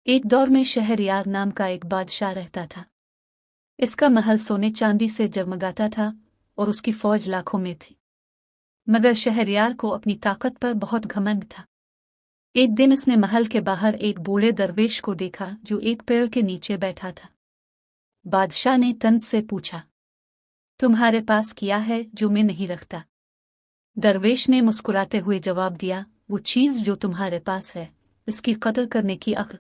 एक दौर में शहरयार नाम का एक बादशाह रहता था। इसका महल सोने चांदी से जगमगाता था और उसकी फौज लाखों में थी। मगर शहरयार को अपनी ताकत पर बहुत घमंड था। एक दिन उसने महल के बाहर एक बूढ़े दरवेश को देखा जो एक पेड़ के नीचे बैठा था। बादशाह ने तंज से पूछा, तुम्हारे पास क्या है जो मैं नहीं रखता? दरवेश ने मुस्कुराते हुए जवाब दिया, वो चीज जो तुम्हारे पास है इसकी कदर करने की अक्ल।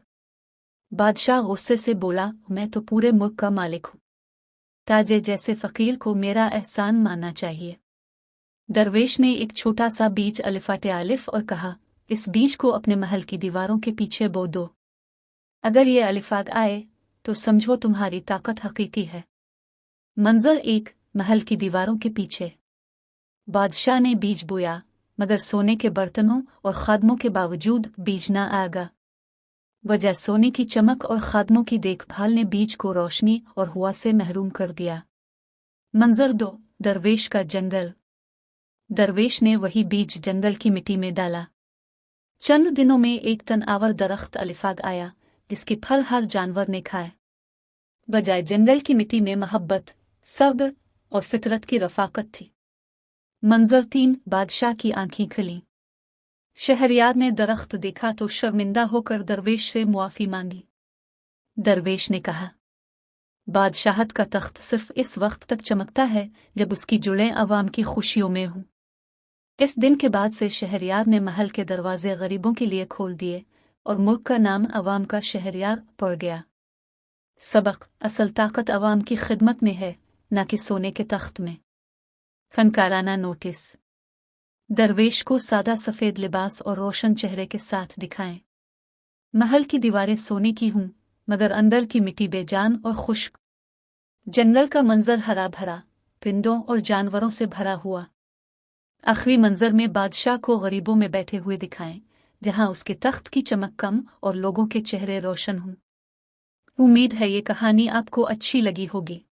बादशाह गुस्से से बोला, मैं तो पूरे मुल्क का मालिक हूँ, ताजे जैसे फकीर को मेरा एहसान मानना चाहिए। दरवेश ने एक छोटा सा बीज अलिफाटे आलिफ और कहा, इस बीज को अपने महल की दीवारों के पीछे बो दो। अगर ये अलिफात आए तो समझो तुम्हारी ताकत हकीकी है। मंजर एक, महल की दीवारों के पीछे। बादशाह ने बीज बोया, मगर सोने के बर्तनों और खादमों के बावजूद बीज न आगा। वजह सोने की चमक और खादमों की देखभाल ने बीज को रोशनी और हवा से महरूम कर दिया। मंजर दो, दरवेश का जंगल। दरवेश ने वही बीज जंगल की मिट्टी में डाला। चंद दिनों में एक तनावर दरख्त अलिफाग आया जिसके फल हर जानवर ने खाए। बजाय जंगल की मिट्टी में मोहब्बत, सब्र और फितरत की रफाकत थी। मंजर तीन, बादशाह की आंखें खुली। शहरयार ने दरख्त देखा तो शर्मिंदा होकर दरवेश से मुआफी मांगी। दरवेश ने कहा, बादशाहत का तख्त सिर्फ इस वक्त तक चमकता है जब उसकी जुड़ें अवाम की खुशियों में हों। इस दिन के बाद से शहरयार ने महल के दरवाजे गरीबों के लिए खोल दिए और मुल्क का नाम अवाम का शहरयार पड़ गया। सबक, असल ताकत अवाम की खिदमत में है, न कि सोने के तख्त में। फनकाराना नोटिस, दरवेश को सादा सफ़ेद लिबास और रोशन चेहरे के साथ दिखाएं। महल की दीवारें सोने की हूं मगर अंदर की मिट्टी बेजान और खुश्क। जंगल का मंजर हरा भरा, परिंदों और जानवरों से भरा हुआ। आखिरी मंजर में बादशाह को गरीबों में बैठे हुए दिखाएं, जहां उसके तख्त की चमक कम और लोगों के चेहरे रोशन हों। उम्मीद है ये कहानी आपको अच्छी लगी होगी।